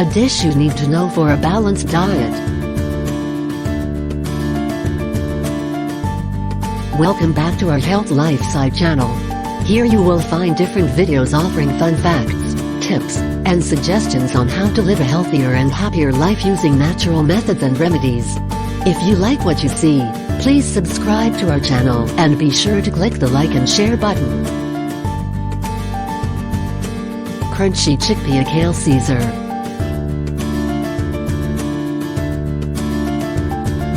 A dish you need to know for a balanced diet. Welcome back to our Health Lifestyle channel. Here you will find different videos offering fun facts, tips, and suggestions on how to live a healthier and happier life using natural methods and remedies. If you like what you see, please subscribe to our channel and be sure to click the like and share button. Crunchy chickpea kale Caesar.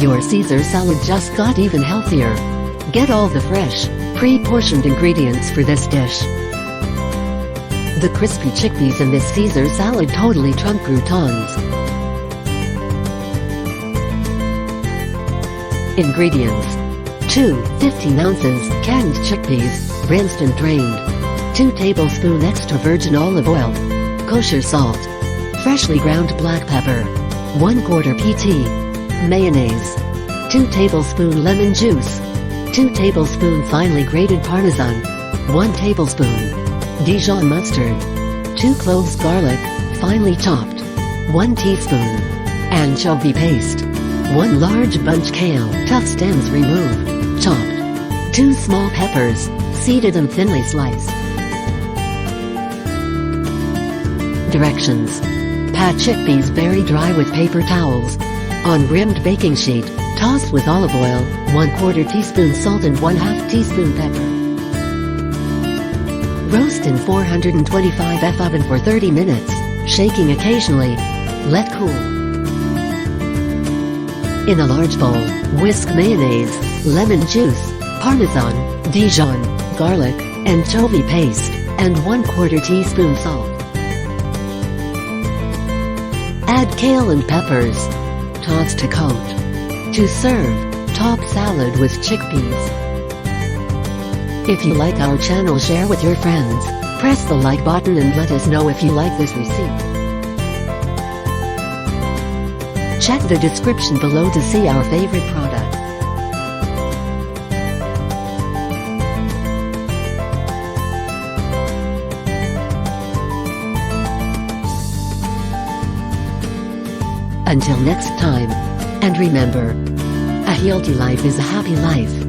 Your Caesar salad just got even healthier. Get all the fresh, pre-portioned ingredients for this dish. The crispy chickpeas in this Caesar salad totally trump croutons. Ingredients: 2 15 ounces canned chickpeas, rinsed and drained. 2 tablespoons extra virgin olive oil. Kosher salt. Freshly ground black pepper. 1/4 pt. Mayonnaise. 2 tablespoons lemon juice. 2 tablespoons finely grated Parmesan. 1 tablespoon Dijon mustard. 2 cloves garlic, finely chopped. 1 teaspoon anchovy paste. 1 large bunch kale, tough stems removed, chopped. 2 small peppers, seeded and thinly sliced. Directions: pat chickpeas very dry with paper towels. On rimmed baking sheet, toss with olive oil, 1/4 teaspoon salt and 1/2 teaspoon pepper. Roast in 425 oven for 30 minutes, shaking occasionally. Let cool. In a large bowl, whisk mayonnaise, lemon juice, Parmesan, Dijon, garlic, anchovy paste, and 1/4 teaspoon salt. Add kale and peppers. Toss to coat. To serve, top salad with chickpeas. If you like our channel, share with your friends. Press the like button and let us know if you like this recipe. Check the description below to see our favorite products. Until next time. And remember, a healthy life is a happy life.